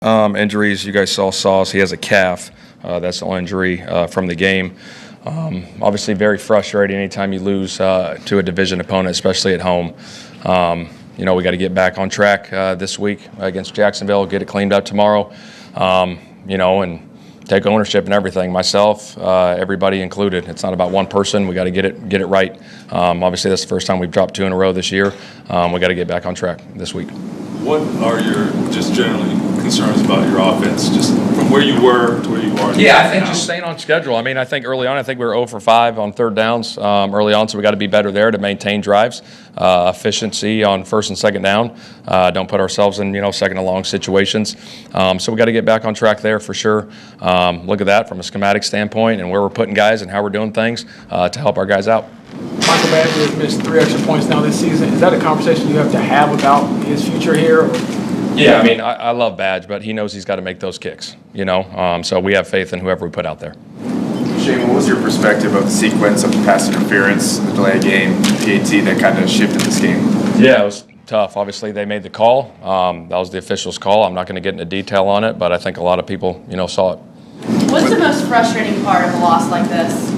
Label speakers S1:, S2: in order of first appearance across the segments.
S1: Injuries, you guys saw Sauce. He has a calf. That's the only injury from the game. Obviously, very frustrating anytime you lose to a division opponent, especially at home. We got to get back on track this week against Jacksonville, get it cleaned up tomorrow, and take ownership and everything. Myself, everybody included. It's not about one person. We got to get it right. Obviously, that's the first time we've dropped 2 in a row this year. We got to get back on track this week.
S2: What are your just generally concerns about your offense, just from where you were to where you are?
S1: Yeah, I think just staying on schedule. I mean, I think early on, we were 0 for 5 on third downs early on, so we got to be better there to maintain drives, efficiency on first and second down. Don't put ourselves in second and long situations. So we got to get back on track there for sure. Look at that from a schematic standpoint and where we're putting guys and how we're doing things to help our guys out.
S3: Michael Badger has missed 3 extra points now this season. Is that a conversation you have to have about his future here? Or?
S1: Yeah, I mean, I love Badge, but he knows he's got to make those kicks, So we have faith in whoever we put out there.
S4: Shane, what was your perspective of the sequence of pass interference, the delay of game, PAT that kind of shifted this game?
S1: Yeah, it was tough. Obviously, they made the call. That was the official's call. I'm not going to get into detail on it, but I think a lot of people, saw it.
S5: What's the most frustrating part of a loss like this?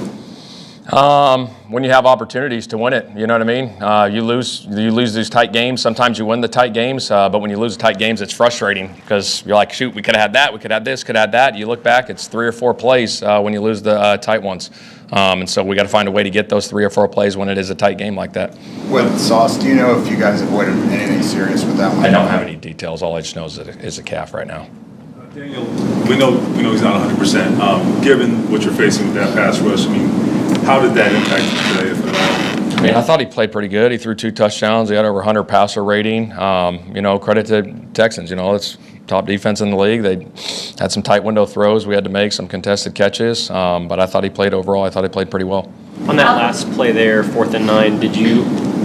S1: When you have opportunities to win it, you know what I mean? You lose these tight games. Sometimes you win the tight games, but when you lose the tight games, it's frustrating because you're like, shoot, we could have had that, we could have this, could have that. You look back, it's 3 or 4 plays when you lose the tight ones. And so we got to find a way to get those 3 or 4 plays when it is a tight game like that.
S4: With Sauce, do you know if you guys avoided anything serious with that one?
S1: I don't have any details. All I just know is that it's a calf right now.
S2: Daniel, we know he's not 100%. Given what you're facing with that pass rush, I mean, how did that impact you today, if at all?
S1: I mean, I thought he played pretty good. He threw 2 touchdowns. He had over 100 passer rating. Credit to Texans. It's top defense in the league. They had some tight window throws we had to make, some contested catches. But I thought he played overall. I thought he played pretty well.
S6: On that last play there, 4th and 9, did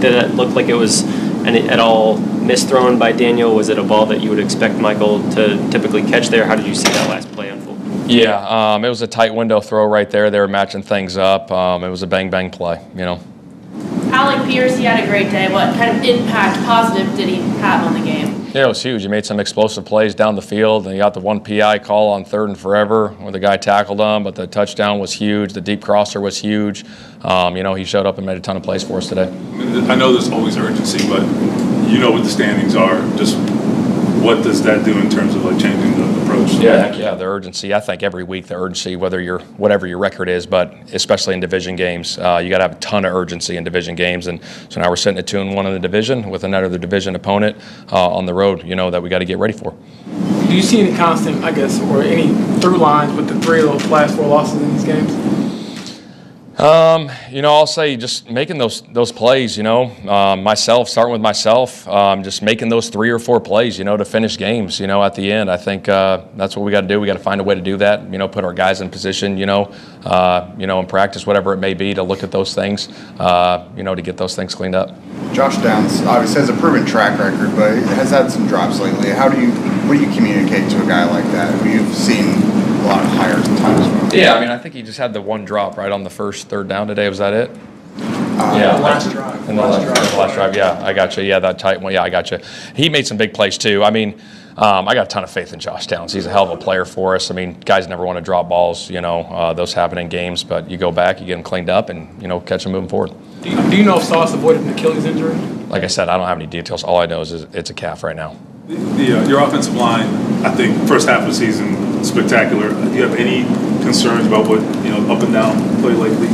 S6: it look like it was at all misthrown by Daniel? Was it a ball that you would expect Michael to typically catch there? How did you see that last play unfold?
S1: Yeah, it was a tight window throw right there. They were matching things up. It was a bang-bang play,
S5: Alec Pierce, he had a great day. What kind of impact, positive, did he have on the game?
S1: Yeah, it was huge. He made some explosive plays down the field, and he got the 1 PI call on 3rd and forever where the guy tackled him, but the touchdown was huge. The deep crosser was huge. He showed up and made a ton of plays for us today.
S2: I know there's always urgency, but what the standings are. Just what does that do in terms of changing the approach?
S1: Yeah, the urgency. I think every week the urgency, whatever your record is, but especially in division games, you got to have a ton of urgency in division games. And so now we're sitting at 2-1 in the division with another division opponent on the road. That we got to get ready for.
S3: Do you see any constant, or any through lines with the 3 of those last 4 losses in these games?
S1: I'll say just making those plays, starting with myself, just making those 3 or 4 plays, to finish games, at the end. I think that's what we got to do. We got to find a way to do that, put our guys in position, in practice, whatever it may be, to look at those things, to get those things cleaned up.
S4: Josh Downs obviously has a proven track record, but has had some drops lately. What do you communicate to a guy like that who you've seen a lot higher times from?
S1: Yeah, I think he just had the 1 drop right on the first 3rd down today. Was that it?
S3: Yeah, the last drive.
S1: In the last drive, yeah, I got you. Yeah, that tight one. Yeah, I got you. He made some big plays too. I got a ton of faith in Josh Downs. He's a hell of a player for us. Guys never want to drop balls. Those happen in games, but you go back, you get them cleaned up, and catch them moving forward.
S3: Do you know if Sauce avoided an Achilles injury?
S1: Like I said, I don't have any details. All I know is it's a calf right now.
S2: Your offensive line, I think, first half of the season, spectacular. Do you have any concerns about what up and down play lately?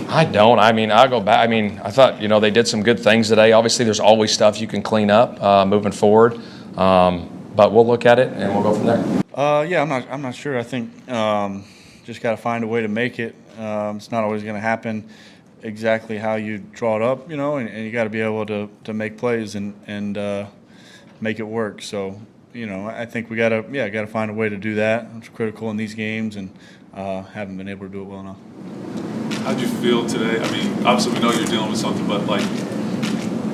S1: I don't. I'll go back. I thought they did some good things today. Obviously, there's always stuff you can clean up moving forward, but we'll look at it and we'll go from there.
S7: Yeah, I'm not sure. I think just got to find a way to make it. It's not always going to happen exactly how you draw it up, and you got to be able to make plays and make it work. So, I think we got to find a way to do that. It's critical in these games, and haven't been able to do it well enough.
S2: How'd you feel today? Obviously we know you're dealing with something, but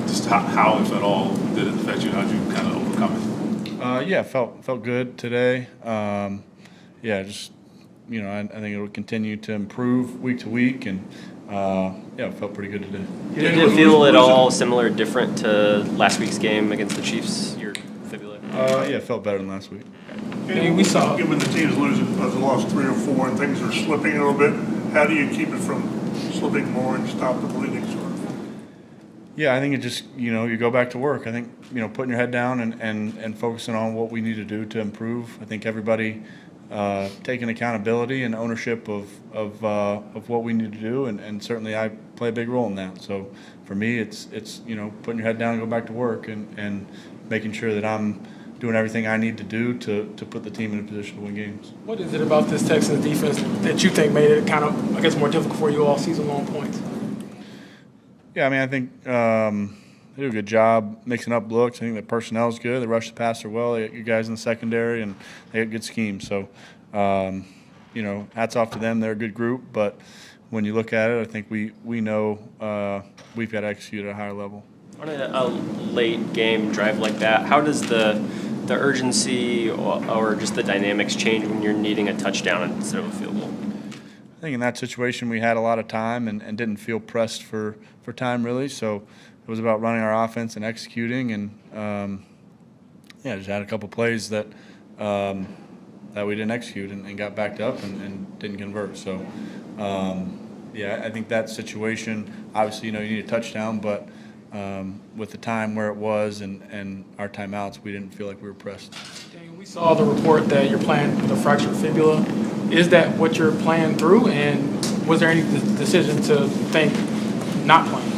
S2: just how, if at all, did it affect you? How'd you kind of overcome it?
S7: Yeah, felt good today. I think it will continue to improve week to week, and it felt pretty good today.
S6: Did it feel at all similar, different to last week's game against the Chiefs, your fibula?
S7: Yeah, it felt better than last week.
S6: Okay.
S3: And we saw.
S8: Given the team's losing, has lost 3 or 4 and things are slipping a little bit, how do you keep it from slipping more and stop the bleeding sort of?
S7: Yeah, I think it just, you go back to work. I think, putting your head down and focusing on what we need to do to improve. I think everybody taking accountability and ownership of what we need to do, and certainly I play a big role in that. So for me, it's putting your head down and go back to work and making sure that I'm doing everything I need to do to put the team in a position to win games.
S3: What is it about this Texans defense that you think made it kind of, I guess, more difficult for you all season long points?
S7: Yeah, I mean, I think they do a good job mixing up looks. I think the personnel is good. They rush the passer well. They got good guys in the secondary, and they got good schemes. So, hats off to them. They're a good group. But when you look at it, I think we know we've got to execute at a higher level.
S6: On a late game drive like that, how does the urgency or just the dynamics change when you're needing a touchdown instead of a field goal?
S7: I think in that situation we had a lot of time and didn't feel pressed for time really. So it was about running our offense and executing, and just had a couple plays that we didn't execute and got backed up and didn't convert. So I think that situation, obviously, you need a touchdown, but with the time where it was and our timeouts, we didn't feel like we were pressed.
S3: We saw the report that you're playing with a fractured fibula. Is that what you're playing through, and was there any decision to think not playing?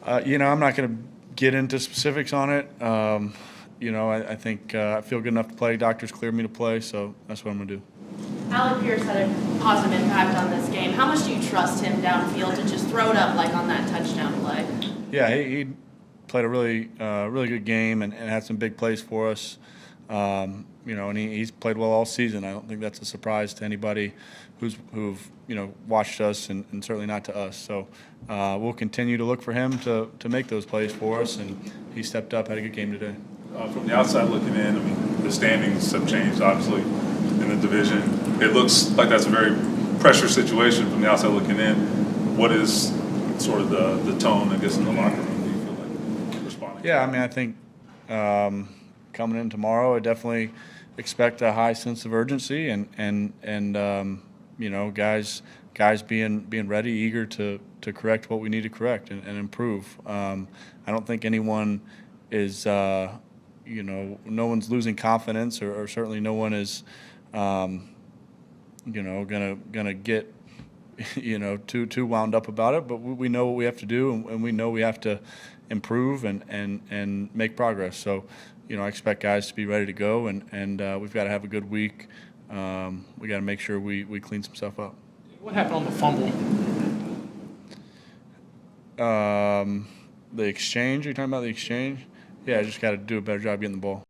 S7: I'm not going to get into specifics on it. I think I feel good enough to play. Doctors cleared me to play, so that's what I'm going to do.
S5: Alec Pierce had a positive impact on this game. How much do you trust him downfield to just throw it up like on that touchdown play?
S7: Yeah, he played a really good game and had some big plays for us. And he's played well all season. I don't think that's a surprise to anybody who've watched us, and certainly not to us. So we'll continue to look for him to make those plays for us, and he stepped up, had a good game today.
S2: From the outside looking in, I mean, the standings have changed, obviously, in the division. It looks like that's a very pressure situation from the outside looking in. What is sort of the tone, I guess, in the locker room? Do you feel like responding?
S7: Yeah, I mean, I think coming in tomorrow, I definitely expect a high sense of urgency and guys being ready, eager to correct what we need to correct and improve. I don't think anyone is no one's losing confidence, or certainly no one is gonna get too wound up about it. But we know what we have to do, and we know we have to improve and make progress. So I expect guys to be ready to go, and we've got to have a good week. We got to make sure we clean some stuff up.
S3: What happened on the fumble?
S7: The exchange, you're talking about the exchange? Yeah, I just got to do a better job getting the ball.